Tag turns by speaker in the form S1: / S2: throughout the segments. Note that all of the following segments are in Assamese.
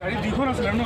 S1: গাড়ী দুখন আছিলে ন?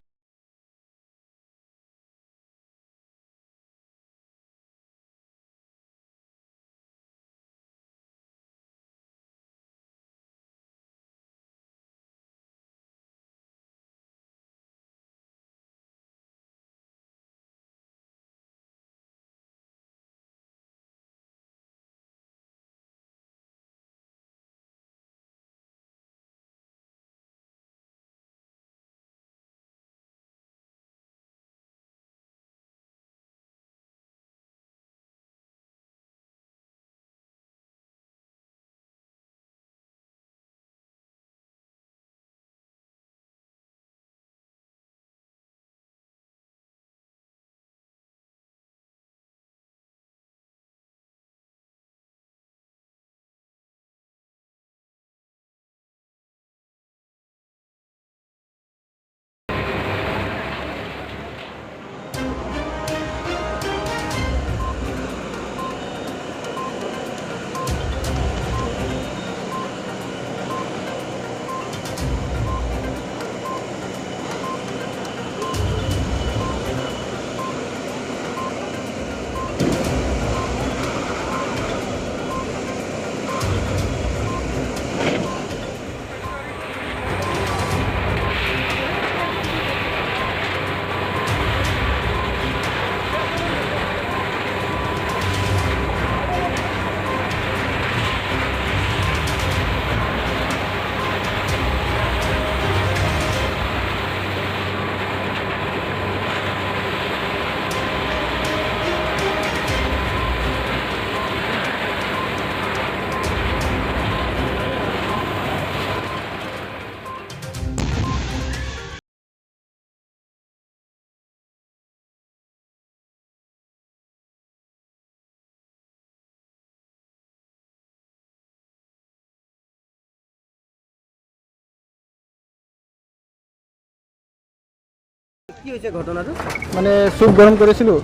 S2: কি হৈছে ঘটনাটো?
S3: মানে চুপ গৰম কৰিছিলোঁ,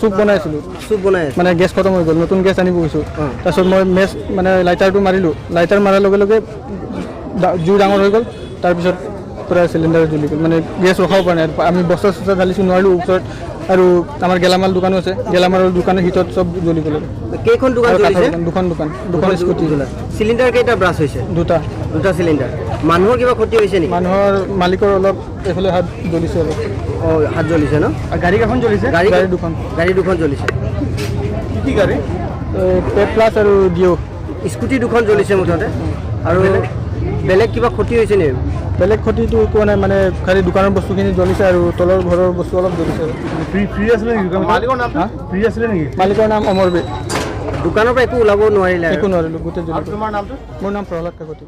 S3: চুপ বনাইছিলোঁ,
S2: চুপ বনাই আছে
S3: মানে গেছ খতম হৈ গ'ল, নতুন গেছ আনিব গৈছোঁ। তাৰপিছত মই মানে লাইটাৰটো মাৰিলোঁ, লাইটাৰ মাৰাৰ লগে লগে জুই ডাঙৰ হৈ গ'ল। তাৰপিছত পূৰা চিলিণ্ডাৰ জ্বলি গ'ল, মানে গেছ ৰখাব পৰা নাই। আমি বস্তা চস্তা ঢালিছোঁ নোৱাৰিলোঁ ওচৰত, আৰু আমাৰ গেলামাল দোকানো আছে, গেলামালৰ দোকানৰ ভিতৰত চব জ্বলি গ'ল।
S2: কেইখন দোকান জ্বলিছে?
S3: দুখন স্কুটি।
S2: চিলিণ্ডাৰ কেইটা ব্ৰাছ হৈছে? দুটা চিলিণ্ডাৰ। মানুহৰ কিবা ক্ষতি হৈছে নেকি?
S3: মানুহৰ মালিকৰ অলপ এইফালে হাত জ্বলিছে অলপ।
S2: অঁ, হাত জ্বলিছে ন?
S3: গাড়ী কেইখন জ্বলিছে?
S2: গাড়ী দুখন জ্বলিছে।
S3: কি গাড়ী? পেপ প্লাছ আৰু ডিঅ'।
S2: স্কুটি দুখন জ্বলিছে মুঠতে। আৰু বেলেগ কিবা ক্ষতি হৈছে নেকি?
S3: বেলেগ ক্ষতিটো একো নাই, মানে খালি দোকানৰ বস্তুখিনি জ্বলিছে আৰু তলৰ ঘৰৰ বস্তু অলপ জ্বলিছে।
S1: ফ্ৰী আছিলে নেকি? মালিকৰ নাম ফ্ৰী আছিলে নেকি?
S3: মালিকৰ নাম অমৰ বে।
S2: দোকানৰ পৰা একো ওলাব নোৱাৰিলে?
S3: একো নোৱাৰিলোঁ, গোটেই জ্বলি গ'ল।
S1: তোমাৰ নামটো?
S3: মোৰ নাম প্ৰহ্লাদ কাকতি।